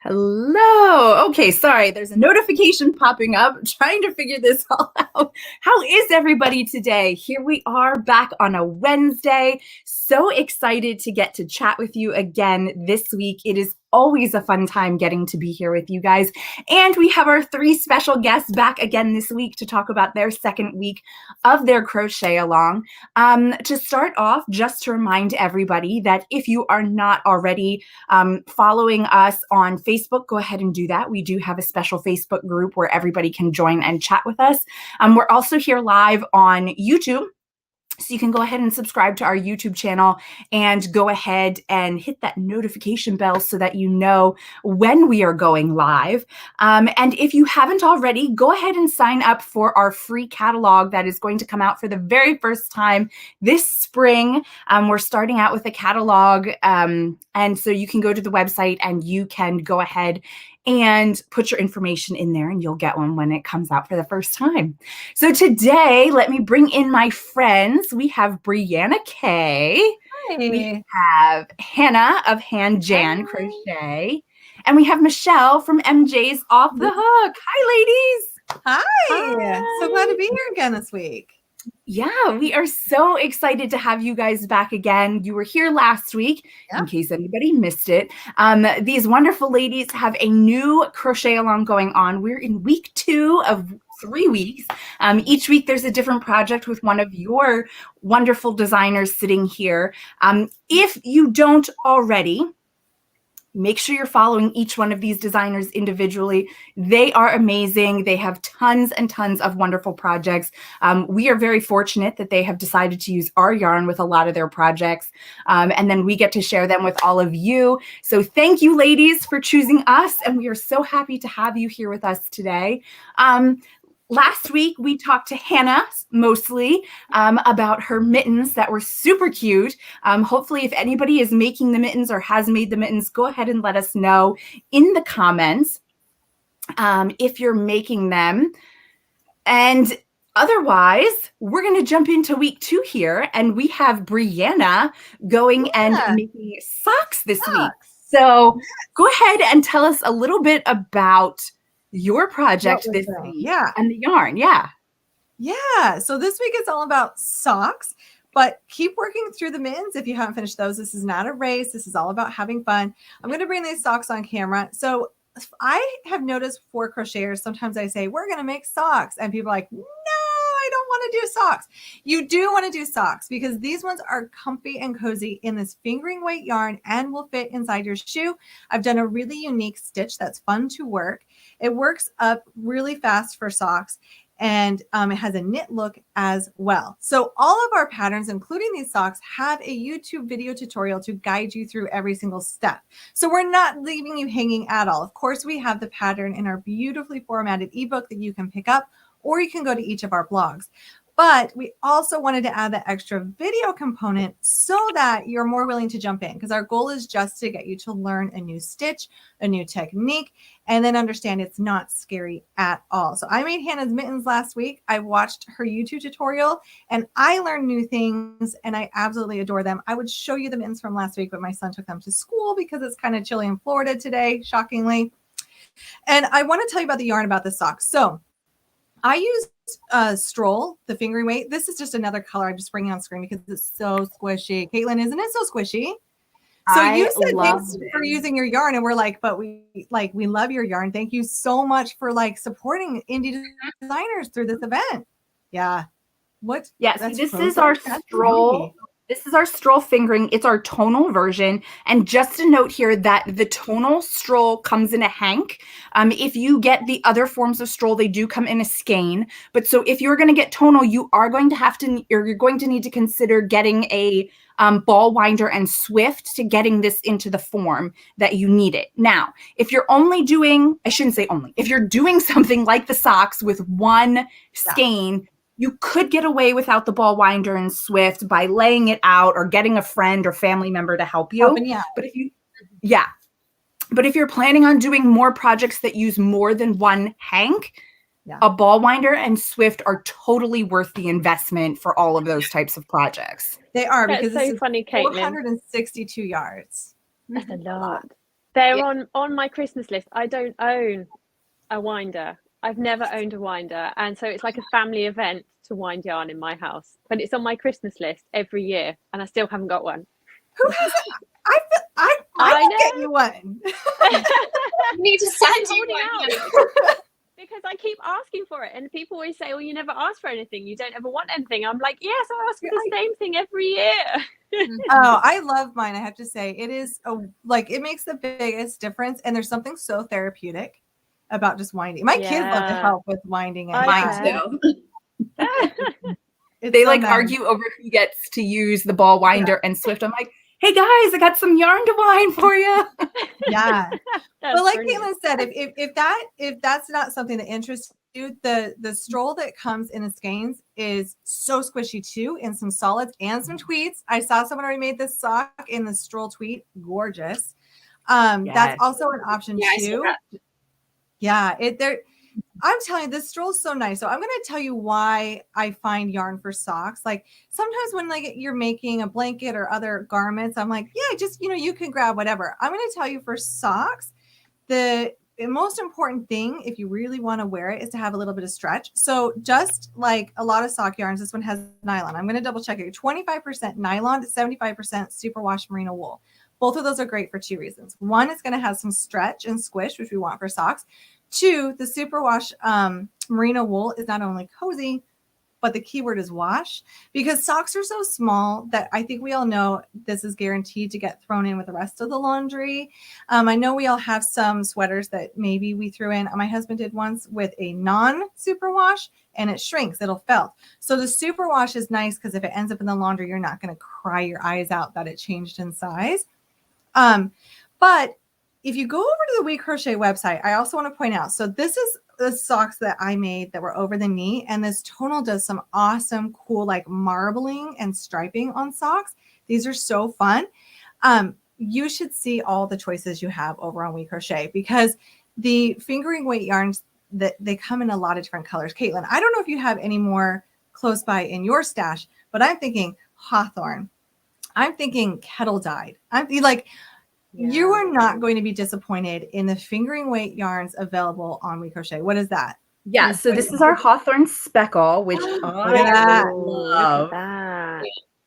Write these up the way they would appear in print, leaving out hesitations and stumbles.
Hello. Okay, sorry. There's a notification popping up. I'm trying to figure this all out. How is everybody today? Here we are back on a Wednesday. So excited to get to chat with you again this week. It is always a fun time getting to be here with you guys. And we have our three special guests back again this week to talk about their second week of their crochet along. To start off, just to remind everybody that if you are not already following us on Facebook, go ahead and do that. We do have a special Facebook group where everybody can join and chat with us. We're also here live on YouTube. So you can go ahead and subscribe to our YouTube channel and go ahead and hit that notification bell so that you know when we are going live. And if you haven't already, go ahead and sign up for our free catalog that is going to come out for the very first time this spring. We're starting out with a catalog. And so you can go to the website and you can go ahead and put your information in there and you'll get one when it comes out for the first time. So today, let me bring in my friends. We have Brianna Kay. Hi. We have Hannah of Hand Jan Crochet. And we have Michelle from MJ's Off the Hook. Hi, ladies. Hi. Hi. So glad to be here again this week. Yeah, we are so excited to have you guys back again. You were here last week, in case anybody missed it. These wonderful ladies have a new crochet along going on. We're in week 2 of 3 weeks. Each week there's a different project with one of your wonderful designers sitting here. If you don't already, make sure you're following each one of these designers individually. They are amazing. They have tons and tons of wonderful projects. We are very fortunate that they have decided to use our yarn with a lot of their projects. And then we get to share them with all of you. So thank you, ladies, for choosing us. And we are so happy to have you here with us today. Last week, we talked to Hannah mostly about her mittens that were super cute. Hopefully, if anybody is making the mittens or has made the mittens, go ahead and let us know in the comments if you're making them. And otherwise, we're going to jump into week 2 here. And we have Brianna going and making socks this week. So go ahead and tell us a little bit about your project this week and the yarn. Yeah. So this week it's all about socks, but keep working through the mittens if you haven't finished those. This is not a race. This is all about having fun. I'm going to bring these socks on camera. So I have noticed for crocheters, sometimes I say, we're going to make socks. And people are like, no, I don't want to do socks. You do want to do socks because these ones are comfy and cozy in this fingering weight yarn and will fit inside your shoe. I've done a really unique stitch that's fun to work. It works up really fast for socks, and it has a knit look as well. So all of our patterns, including these socks, have a YouTube video tutorial to guide you through every single step. So we're not leaving you hanging at all. Of course, we have the pattern in our beautifully formatted ebook that you can pick up, or you can go to each of our blogs. But we also wanted to add that extra video component so that you're more willing to jump in, because our goal is just to get you to learn a new stitch, a new technique, and then understand it's not scary at all. So I made Hannah's mittens last week. I watched her YouTube tutorial and I learned new things and I absolutely adore them. I would show you the mittens from last week, but my son took them to school because it's kind of chilly in Florida today, shockingly. And I want to tell you about the yarn about the socks. So I use Stroll, the fingering weight. This is just another color I'm just bringing on screen because it's so squishy. Caitlin, isn't it so squishy? So you said thanks for using your yarn, and we're like, but we love your yarn. Thank you so much for supporting indie designers through this event. Yeah. What? Yes, this is our Stroll. This is our Stroll fingering. It's our tonal version. And just a note here that the tonal Stroll comes in a hank. If you get the other forms of Stroll, they do come in a skein. But so if you're going to get tonal, you're going to need to consider getting a ball winder and swift to getting this into the form that you need it. Now, if you're only doing, I shouldn't say only, if you're doing something like the socks with one skein, you could get away without the ball winder and swift by laying it out or getting a friend or family member to help you. But if you're planning on doing more projects that use more than one hank, a ball winder and swift are totally worth the investment for all of those types of projects. They are, because That's this so is funny, Caitlin. 462 yards. That's a lot. They're on my Christmas list. I don't own a winder. I've never owned a winder, and so it's like a family event to wind yarn in my house. But it's on my Christmas list every year, and I still haven't got one. Who has it? I will get you one. You need to send you one. Because I keep asking for it, and people always say, "Well, you never ask for anything. You don't ever want anything." I'm like, "Yes, I ask for the same thing every year." Oh, I love mine. I have to say, it is it makes the biggest difference, and there's something so therapeutic about just winding. My kids love to help with winding, and Mine too. They so argue over who gets to use the ball winder and Swift. I'm like, hey guys, I got some yarn to wind for you. Yeah. But like Caitlin said, if that's not something that interests you, the Stroll that comes in the skeins is so squishy too, in some solids and some tweeds. I saw someone already made this sock in the Stroll tweed. Gorgeous. That's also an option too. Yeah, I'm telling you, this Stroll is so nice. So I'm going to tell you why I find yarn for socks. Like sometimes when you're making a blanket or other garments, I'm like, yeah, just, you can grab whatever. I'm going to tell you for socks, the most important thing, if you really want to wear it, is to have a little bit of stretch. So just like a lot of sock yarns, this one has nylon. I'm going to double check it. 25% nylon to 75% superwash merino wool. Both of those are great for two reasons. One, it's going to have some stretch and squish, which we want for socks. Two, the superwash merino wool is not only cozy, but the keyword is wash, because socks are so small that I think we all know this is guaranteed to get thrown in with the rest of the laundry. I know we all have some sweaters that maybe we threw in. My husband did once with a non-superwash, and it shrinks. It'll felt. So the superwash is nice because if it ends up in the laundry, you're not going to cry your eyes out that it changed in size. But if you go over to the WeCrochet website, I also want to point out, so this is the socks that I made that were over the knee, and this Tonal does some awesome, cool, like marbling and striping on socks. These are so fun. You should see all the choices you have over on WeCrochet, because the fingering weight yarns, that they come in a lot of different colors. Caitlin, I don't know if you have any more close by in your stash, but I'm thinking Hawthorne. I'm thinking kettle dyed. I'm like, you are not going to be disappointed in the fingering weight yarns available on WeCrochet. What is that? Yeah, so this is our Hawthorne speckle, which I love.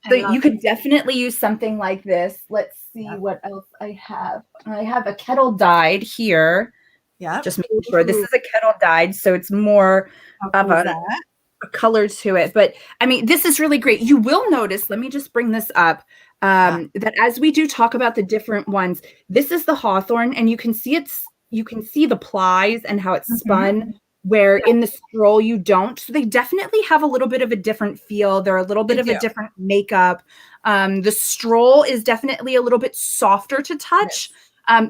So you could definitely use something like this. Let's see what else I have. I have a kettle dyed here. Yeah. Just making sure this is a kettle dyed, so it's more of a color to it. But I mean, this is really great. You will notice, let me just bring this up, that as we do talk about the different ones, this is the Hawthorne, and you can see the plies and how it's spun, where in the Stroll you don't. So they definitely have a little bit of a different feel. They're a little bit of a different makeup. The Stroll is definitely a little bit softer to touch.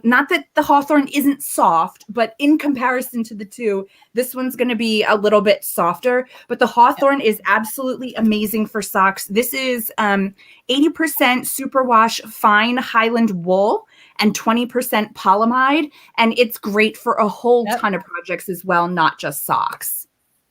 Not that the Hawthorne isn't soft, but in comparison to the two, this one's going to be a little bit softer. But the Hawthorne is absolutely amazing for socks. This is 80% superwash fine Highland wool and 20% polyamide. And it's great for a whole ton of projects as well, not just socks.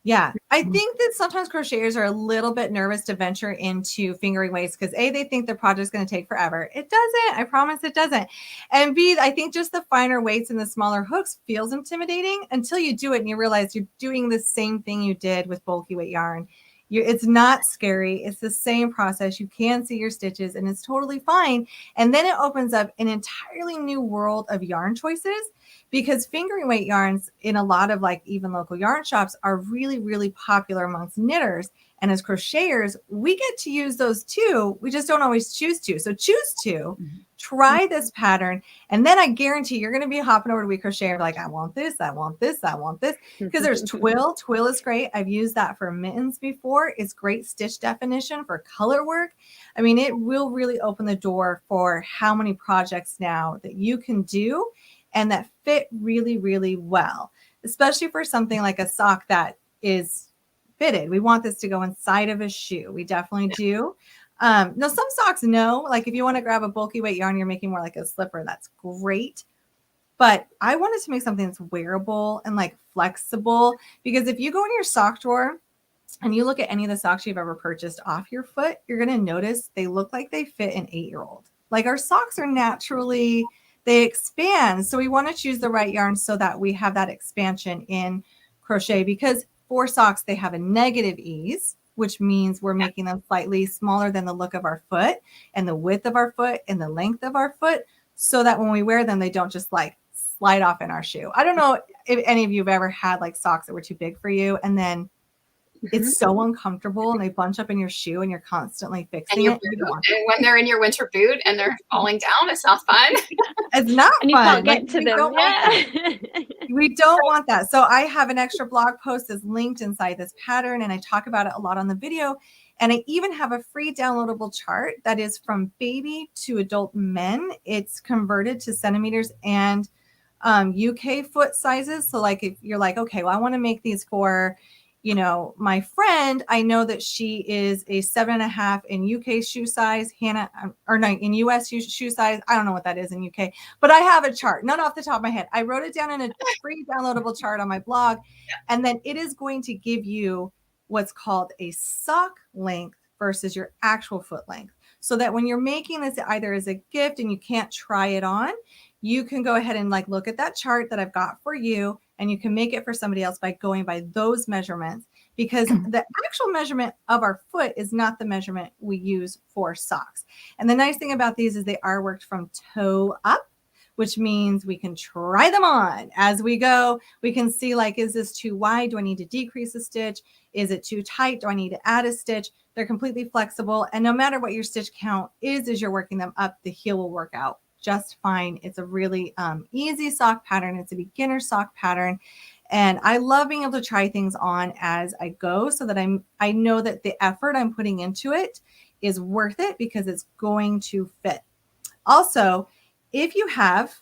Yeah, I think that sometimes crocheters are a little bit nervous to venture into fingering weights because A, they think their project's going to take forever. It doesn't. I promise it doesn't. And B, I think just the finer weights and the smaller hooks feels intimidating until you do it and you realize you're doing the same thing you did with bulky weight yarn. It's not scary. It's the same process. You can see your stitches and it's totally fine. And then it opens up an entirely new world of yarn choices, because fingering weight yarns in a lot of like even local yarn shops are really, really popular amongst knitters. And as crocheters, we get to use those too. We just don't always choose to. So choose to try this pattern. And then I guarantee you're going to be hopping over to WeCrochet and like, I want this, I want this, I want this. Because there's twill. Twill is great. I've used that for mittens before. It's great stitch definition for color work. I mean, it will really open the door for how many projects now that you can do and that fit really, really well, especially for something like a sock that is fitted. We want this to go inside of a shoe. We definitely do. Now, some socks, no. Like if you want to grab a bulky weight yarn, you're making more like a slipper. That's great. But I wanted to make something that's wearable and like flexible, because if you go in your sock drawer and you look at any of the socks you've ever purchased off your foot, you're going to notice they look like they fit an 8-year-old. Like our socks are naturally, they expand. So we want to choose the right yarn so that we have that expansion in crochet, because for socks, they have a negative ease, which means we're making them slightly smaller than the look of our foot and the width of our foot and the length of our foot, so that when we wear them, they don't just like slide off in our shoe. I don't know if any of you have ever had like socks that were too big for you, and then it's so uncomfortable and they bunch up in your shoe and you're constantly fixing it. And when they're in your winter boot and they're falling down, it's not fun. It's not And you fun. can't get to them. We don't want that. So I have an extra blog post that's linked inside this pattern, and I talk about it a lot on the video. And I even have a free downloadable chart that is from baby to adult men. It's converted to centimeters and UK foot sizes. So like if you're like, okay, well, I want to make these for, you know, my friend, I know that she is a 7.5 in UK shoe size, Hannah, or no, in US shoe size. I don't know what that is in UK, but I have a chart, not off the top of my head. I wrote it down in a free downloadable chart on my blog. And then it is going to give you what's called a sock length versus your actual foot length. So that when you're making this either as a gift and you can't try it on, you can go ahead and like look at that chart that I've got for you, and you can make it for somebody else by going by those measurements, because the actual measurement of our foot is not the measurement we use for socks. And the nice thing about these is they are worked from toe up, which means we can try them on as we go. We can see like, is this too wide? Do I need to decrease a stitch? Is it too tight? Do I need to add a stitch? They're completely flexible. And no matter what your stitch count is, as you're working them up, the heel will work out just fine. It's a really easy sock pattern. It's a beginner sock pattern. And I love being able to try things on as I go, so that I know that the effort I'm putting into it is worth it, because it's going to fit. Also, if you have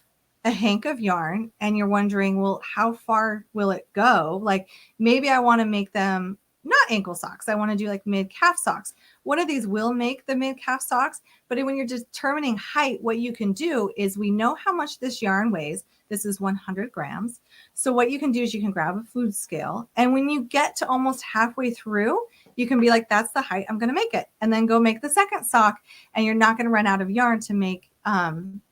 a hank of yarn and you're wondering, well, how far will it go? Like maybe I want to make them not ankle socks. I want to do like mid-calf socks. One of these will make the mid-calf socks, but when you're determining height, what you can do is, we know how much this yarn weighs. This is 100 grams. So what you can do is you can grab a food scale, and when you get to almost halfway through, you can be like, that's the height, I'm going to make it. And then go make the second sock, and you're not going to run out of yarn to make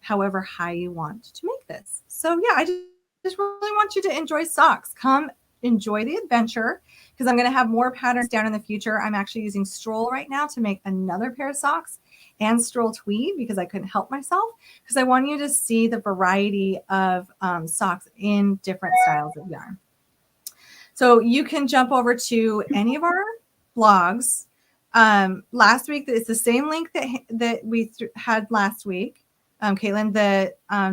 however high you want to make this. So yeah, I just really want you to enjoy socks. Come enjoy the adventure, because I'm going to have more patterns down in the future. I'm actually using Stroll right now to make another pair of socks, and Stroll tweed, because I couldn't help myself, because I want you to see the variety of socks in different styles of yarn. So you can jump over to any of our blogs. Last week, it's the same link that we had last week. Caitlin,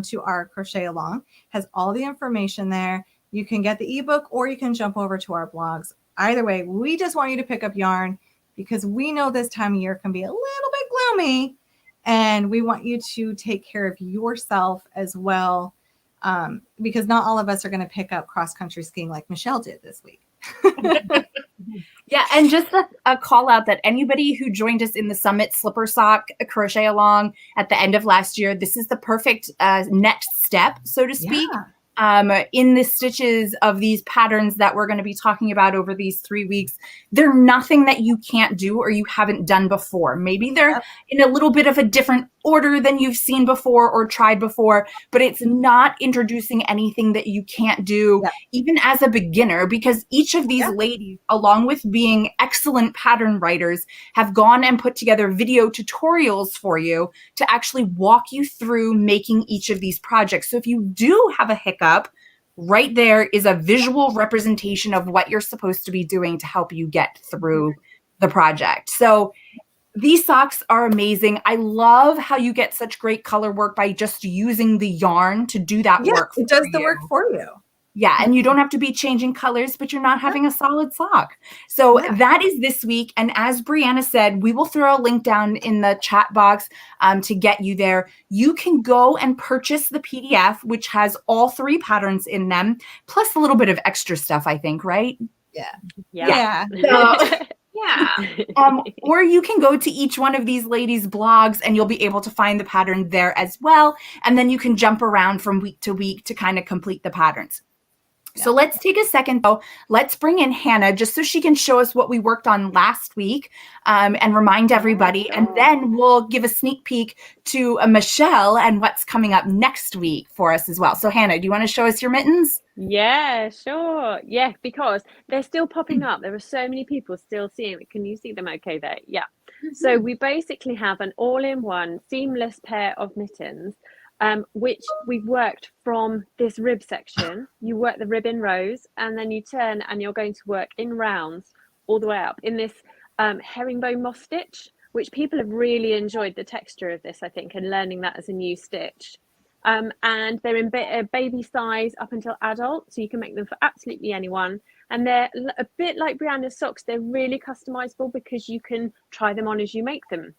to our crochet along has all the information there. You can get the ebook, or you can jump over to our blogs. Either way, we just want you to pick up yarn, because we know this time of year can be a little bit gloomy, and we want you to take care of yourself as well, because not all of us are going to pick up cross-country skiing like Michelle did this week. Yeah, and just a call out that anybody who joined us in the Summit Slipper Sock crochet along at the end of last year, this is the perfect next step, so to speak. Yeah. In the stitches of these patterns that we're going to be talking about over these 3 weeks. They're nothing that you can't do or you haven't done before. Maybe they're in a little bit of a different order than you've seen before or tried before, but it's not introducing anything that you can't do even as a beginner, because each of these ladies, along with being excellent pattern writers, have gone and put together video tutorials for you to actually walk you through making each of these projects. So if you do have a hiccup, right there is a visual representation of what you're supposed to be doing to help you get through the project. So these socks are amazing. I love how you get such great color work by just using the yarn to do that work. It does the work for you. Yeah, and you don't have to be changing colors, but you're not having a solid sock. So that is this week. And as Brianna said, we will throw a link down in the chat box to get you there. You can go and purchase the PDF, which has all 3 patterns in them, plus a little bit of extra stuff, I think, right? Yeah. So, or you can go to each one of these ladies' blogs and you'll be able to find the pattern there as well. And then you can jump around from week to week to kind of complete the patterns. So let's take a second, though. Let's bring in Hannah just so she can show us what we worked on last week and remind everybody. And then we'll give a sneak peek to Michelle and what's coming up next week for us as well. So Hannah, do you want to show us your mittens? Yeah, sure. Yeah, because they're still popping up. There are so many people still seeing it. Can you see them okay there? Yeah. So we basically have an all-in-one seamless pair of mittens, which we've worked from this rib section. You work the rib in rows and then you turn and you're going to work in rounds all the way up in this herringbone moss stitch, which people have really enjoyed the texture of this, I think, and learning that as a new stitch. And they're in baby size up until adult, so you can make them for absolutely anyone. And they're a bit like Brianna's socks. They're really customizable because you can try them on as you make them.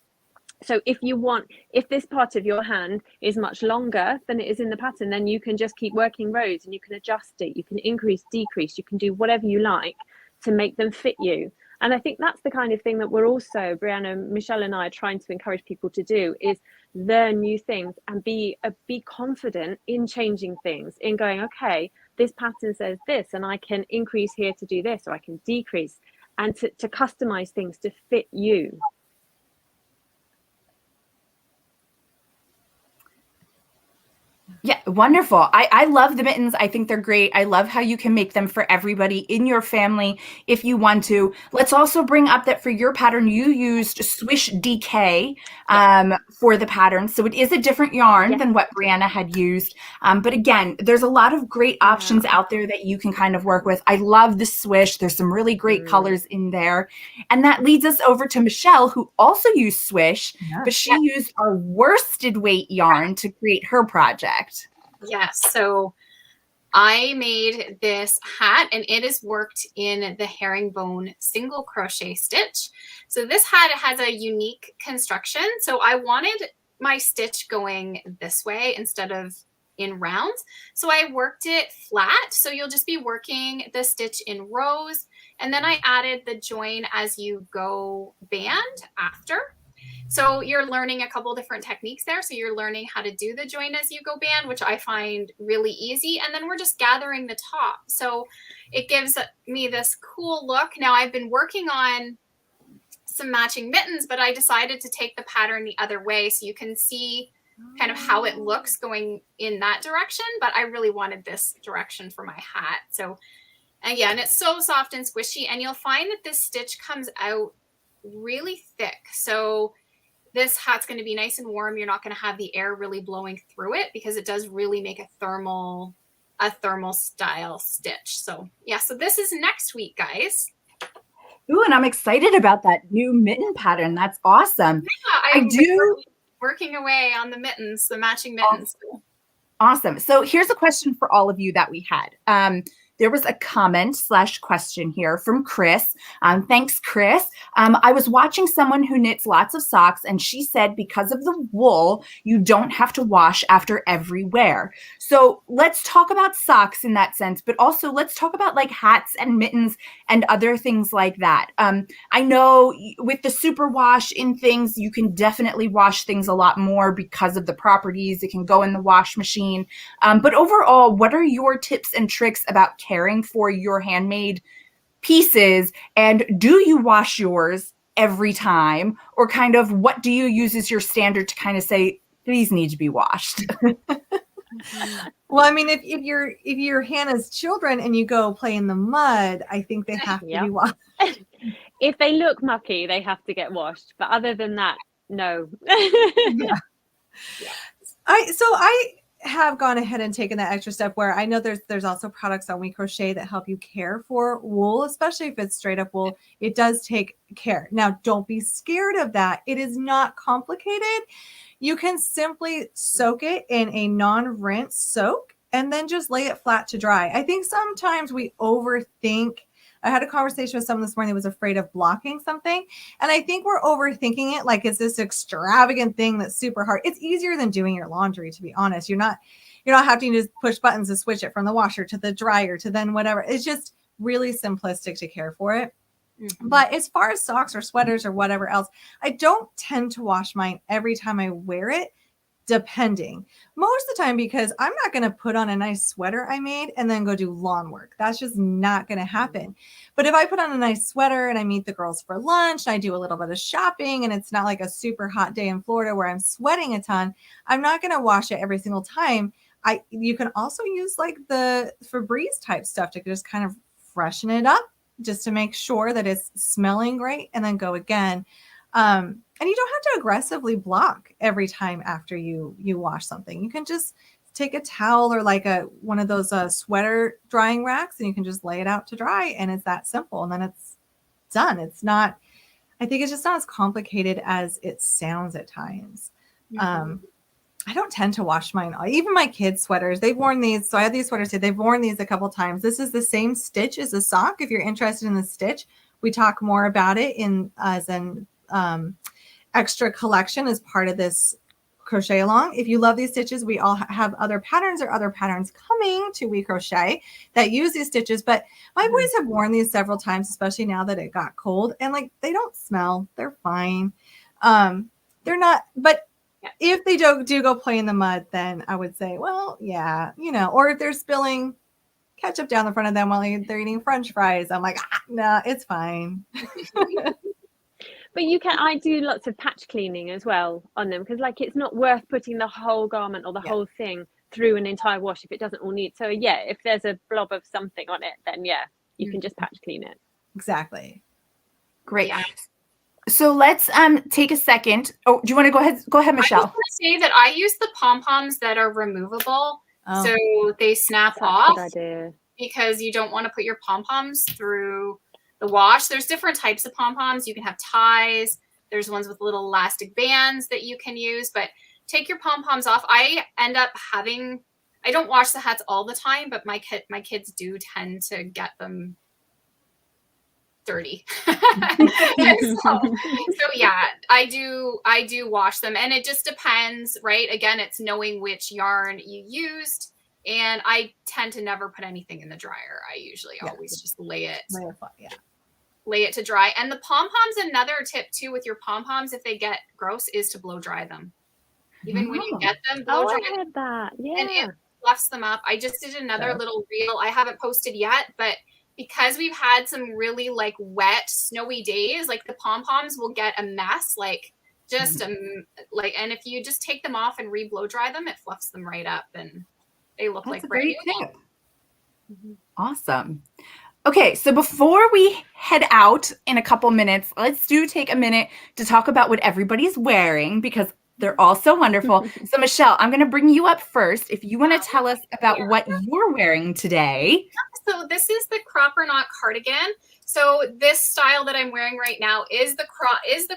So if this part of your hand is much longer than it is in the pattern, then you can just keep working rows and you can adjust it. You can increase, decrease, you can do whatever you like to make them fit you. And I think that's the kind of thing that we're also, Brianna, Michelle and I, are trying to encourage people to do, is learn new things and be confident in changing things, in going, okay, this pattern says this and I can increase here to do this, or I can decrease, and to customize things to fit you. Yeah, wonderful. I love the mittens. I think they're great. I love how you can make them for everybody in your family if you want to. Let's also bring up that for your pattern, you used Swish DK for the pattern. So it is a different yarn than what Brianna had used. But again, there's a lot of great options out there that you can kind of work with. I love the Swish. There's some really great colors in there. And that leads us over to Michelle, who also used Swish, but she used our worsted weight yarn to create her project. Yes, so I made this hat and it is worked in the herringbone single crochet stitch. So this hat has a unique construction. So I wanted my stitch going this way instead of in rounds. So I worked it flat. So you'll just be working the stitch in rows. And then I added the join as you go band after. So you're learning a couple different techniques there. So you're learning how to do the join as you go band, which I find really easy. And then we're just gathering the top. So it gives me this cool look. Now I've been working on some matching mittens, but I decided to take the pattern the other way so you can see kind of how it looks going in that direction. But I really wanted this direction for my hat. So again, it's so soft and squishy, and you'll find that this stitch comes out really thick. So this hat's going to be nice and warm. You're not going to have the air really blowing through it because it does really make a thermal style stitch. So yeah, so this is next week, guys. Ooh, and I'm excited about that new mitten pattern. That's awesome. Yeah, I do working away on the mittens, the matching mittens. Awesome. So here's a question for all of you that we had. There was a comment / question here from Chris. Thanks, Chris. I was watching someone who knits lots of socks, and she said because of the wool, you don't have to wash after every wear. So let's talk about socks in that sense, but also let's talk about like hats and mittens and other things like that. I know with the super wash in things, you can definitely wash things a lot more because of the properties. It can go in the wash machine. But overall, what are your tips and tricks about caring for your handmade pieces, and do you wash yours every time, or kind of what do you use as your standard to kind of say these need to be washed? Well, I mean, if you're Hannah's children and you go play in the mud, I think they have to be washed. If they look mucky, they have to get washed, but other than that, no. I have gone ahead and taken that extra step where I know there's also products on WeCrochet that help you care for wool, especially if it's straight up wool. It does take care. Now, don't be scared of that. It is not complicated. You can simply soak it in a non-rinse soak and then just lay it flat to dry. I think sometimes we overthink. I had a conversation with someone this morning that was afraid of blocking something. And I think we're overthinking it like it's this extravagant thing that's super hard. It's easier than doing your laundry, to be honest. You're not having to push buttons to switch it from the washer to the dryer to then whatever. It's just really simplistic to care for it. Mm-hmm. But as far as socks or sweaters or whatever else, I don't tend to wash mine every time I wear it. depending. Most of the time, because I'm not going to put on a nice sweater I made and then go do lawn work. That's just not going to happen. But if I put on a nice sweater and I meet the girls for lunch, and I do a little bit of shopping, and it's not like a super hot day in Florida where I'm sweating a ton, I'm not going to wash it every single time. You can also use like the Febreze type stuff to just kind of freshen it up, just to make sure that it's smelling great, and then go again. And you don't have to aggressively block every time after you wash something. You can just take a towel or like one of those sweater drying racks, and you can just lay it out to dry, and it's that simple, and then it's done. It's not, I think it's just not as complicated as it sounds at times. I don't tend to wash mine. Even my kids' sweaters, they've worn these. So I have these sweaters here. They've worn these a couple times. This is the same stitch as a sock. If you're interested in the stitch, we talk more about it as an extra collection as part of this crochet along. If you love these stitches, we all have other patterns coming to WeCrochet that use these stitches. But my boys have worn these several times, especially now that it got cold. And like, they don't smell. They're fine. They're not, but if they do go play in the mud, then I would say, well, yeah, or if they're spilling ketchup down the front of them while they're eating French fries, I'm like, no, it's fine. But I do lots of patch cleaning as well on them, because like it's not worth putting the whole garment or the whole thing through an entire wash if it doesn't all need. So yeah, if there's a blob of something on it, then you can just patch clean it. Exactly. Great. Yeah. So let's take a second. Oh, do you want to go ahead? Go ahead, Michelle. I just want to say that I use the pom-poms that are removable, so they snap off. Good idea. Because you don't want to put your pom-poms through the wash. There's different types of pom-poms. You can have ties. There's ones with little elastic bands that you can use, but take your pom-poms off. I don't wash the hats all the time, but my kids do tend to get them dirty. so yeah, I do wash them, and it just depends, right? Again, it's knowing which yarn you used. And I tend to never put anything in the dryer. I usually always just lay it to dry. And the pom-poms, another tip too with your pom-poms, if they get gross, is to blow dry them. Even when you get them, blow dry I heard that. Yeah. And it fluffs them up. I just did another little reel. I haven't posted yet, but because we've had some really like wet, snowy days, like the pom-poms will get a mess, like just and if you just take them off and re-blow dry them, it fluffs them right up, and they look like brand new. Awesome. Okay, so before we head out in a couple minutes, let's take a minute to talk about what everybody's wearing, because they're all so wonderful. So Michelle, I'm going to bring you up first. If you want to tell us about what you're wearing today. So this is the Or Not cardigan. So this style that I'm wearing right now is the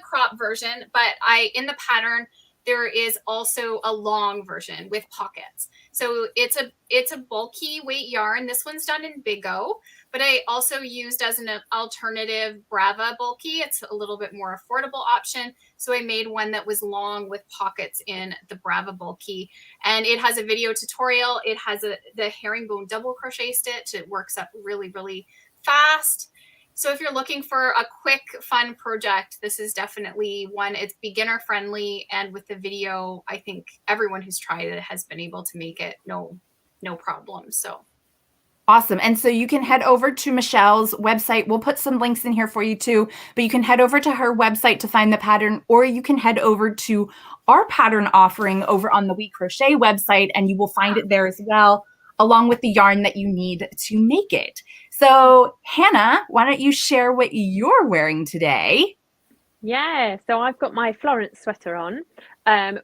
crop version, but in the pattern there is also a long version with pockets. So it's a bulky weight yarn. This one's done in Big O, but I also used as an alternative Brava bulky. It's a little bit more affordable option. So I made one that was long with pockets in the Brava bulky, and it has a video tutorial. It has the herringbone double crochet stitch. It works up really, really fast. So if you're looking for a quick, fun project, this is definitely one. It's beginner friendly, and with the video, I think everyone who's tried it has been able to make it no problem. So awesome. And so you can head over to Michelle's website. We'll put some links in here for you too, but you can head over to her website to find the pattern, or you can head over to our pattern offering over on the WeCrochet website, and you will find it there as well, along with the yarn that you need to make it. So Hannah, why don't you share what you're wearing today? Yeah, so I've got my Florence sweater on,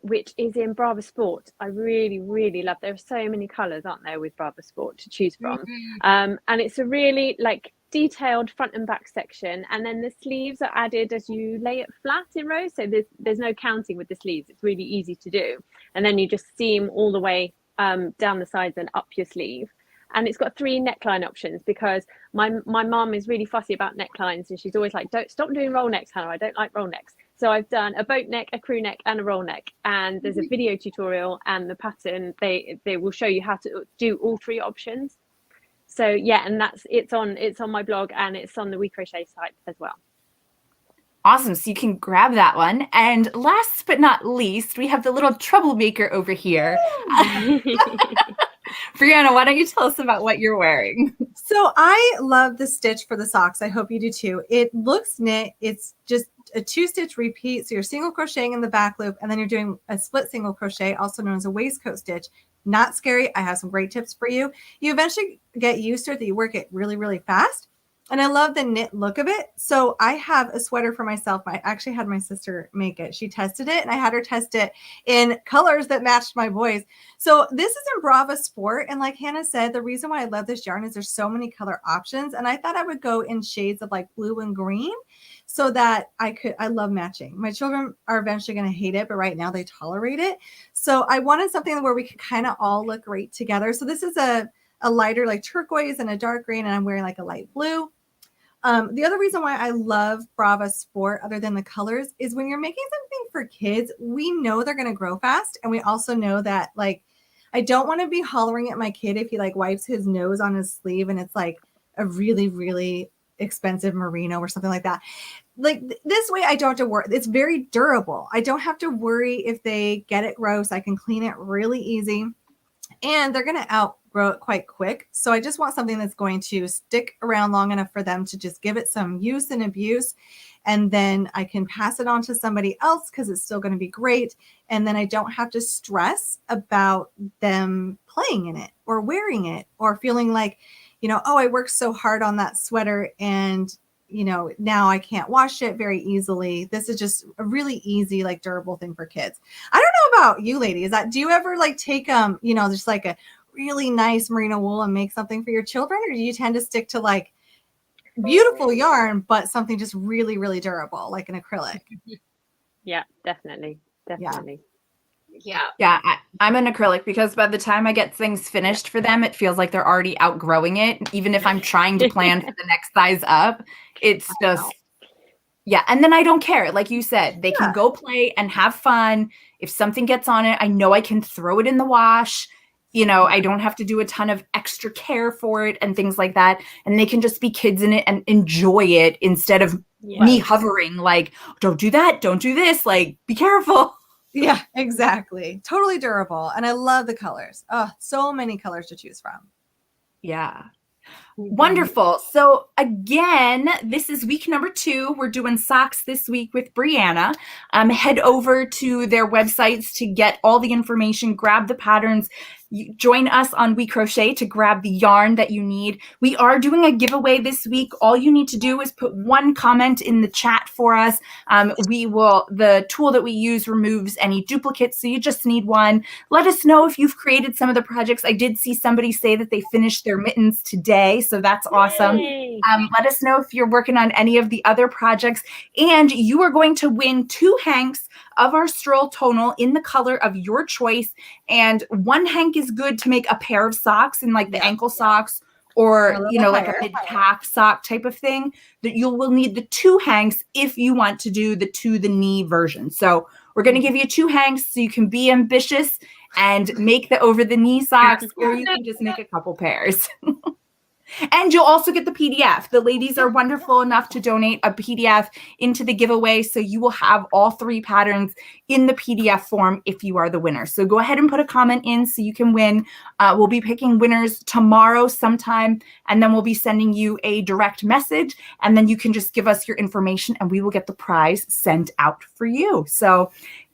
which is in Brava Sport. I really, really love. There are so many colours, aren't there, with Brava Sport to choose from. And it's a really like detailed front and back section, and then the sleeves are added as you lay it flat in rows. So there's no counting with the sleeves. It's really easy to do, and then you just seam all the way down the sides and up your sleeve. And it's got 3 neckline options, because my mum is really fussy about necklines, and she's always like, don't stop doing roll necks, Hannah. I don't like roll necks. So I've done a boat neck, a crew neck, and a roll neck. And there's a video tutorial, and the pattern, they will show you how to do all 3 options. So yeah, and it's on my blog, and it's on the WeCrochet site as well. Awesome. So you can grab that one. And last but not least, we have the little troublemaker over here. Brianna, why don't you tell us about what you're wearing? So I love the stitch for the socks. I hope you do too. It looks knit. It's just a 2-stitch repeat. So you're single crocheting in the back loop, and then you're doing a split single crochet, also known as a waistcoat stitch. Not scary. I have some great tips for you. You eventually get used to it, that you work it really, really fast. And I love the knit look of it. So I have a sweater for myself. I actually had my sister make it. She tested it, and I had her test it in colors that matched my boys. So this is in Brava Sport. And like Hannah said, the reason why I love this yarn is there's so many color options. And I thought I would go in shades of like blue and green so that I love matching. My children are eventually going to hate it, but right now they tolerate it. So I wanted something where we could kind of all look great together. So this is a lighter like turquoise and a dark green, and I'm wearing like a light blue. The other reason why I love Brava Sport, other than the colors, is when you're making something for kids, we know they're going to grow fast. And we also know that, like, I don't want to be hollering at my kid if he like wipes his nose on his sleeve and it's like a really, really expensive merino or something like that. Like this way, I don't have to worry. It's very durable. I don't have to worry if they get it gross. I can clean it really easy. And they're going to outgrow it quite quick. So I just want something that's going to stick around long enough for them to just give it some use and abuse. And then I can pass it on to somebody else because it's still going to be great. And then I don't have to stress about them playing in it or wearing it or feeling like, oh, I worked so hard on that sweater and now I can't wash it very easily. This is just a really easy, like durable thing for kids. I don't know about you ladies. Do you ever like take, just like a really nice merino wool and make something for your children? Or do you tend to stick to like beautiful yarn, but something just really, really durable, like an acrylic? Yeah, definitely. Definitely. Yeah. I'm an acrylic because by the time I get things finished for them, it feels like they're already outgrowing it. Even if I'm trying to plan for the next size up, it's just, yeah. And then I don't care. Like you said, they can go play and have fun. If something gets on it, I know I can throw it in the wash. I don't have to do a ton of extra care for it and things like that. And they can just be kids in it and enjoy it instead of me hovering like, don't do that. Don't do this. Like, be careful. Yeah, exactly. Totally durable. And I love the colors. Oh, so many colors to choose from. Yeah. Wonderful. So again, this is week number 2. We're doing socks this week with Brianna. Head over to their websites to get all the information, grab the patterns. Join us on WeCrochet to grab the yarn that you need. We are doing a giveaway this week. All you need to do is put one comment in the chat for us. The tool that we use removes any duplicates, so you just need one. Let us know if you've created some of the projects. I did see somebody say that they finished their mittens today, so that's awesome. Let us know if you're working on any of the other projects, and you are going to win 2 hanks of our Stroll Tonal in the color of your choice. And 1 hank is good to make a pair of socks in like the ankle socks or, like a mid-calf sock type of thing. That you will need the 2 hanks if you want to do the to the knee version. So we're going to give you 2 hanks so you can be ambitious and make the over the knee socks, or you can just make a couple pairs. And you'll also get the PDF. The ladies are wonderful enough to donate a PDF into the giveaway. So you will have all 3 patterns in the PDF form if you are the winner. So go ahead and put a comment in so you can win. We'll be picking winners tomorrow sometime, and then we'll be sending you a direct message. And then you can just give us your information and we will get the prize sent out for you. So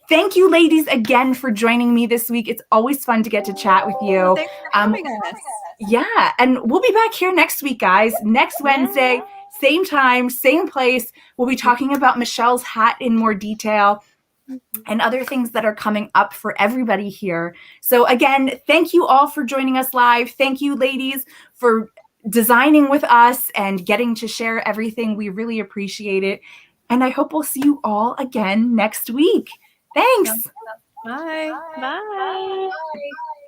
thank you, ladies, again for joining me this week. It's always fun to get to chat with you. Thanks for having us. Yeah, and we'll be back here next week, guys. Next Wednesday, same time, same place. We'll be talking about Michelle's hat in more detail and other things that are coming up for everybody here. So again, thank you all for joining us live. Thank you, ladies, for designing with us and getting to share everything. We really appreciate it. And I hope we'll see you all again next week. Thanks. Bye. Bye.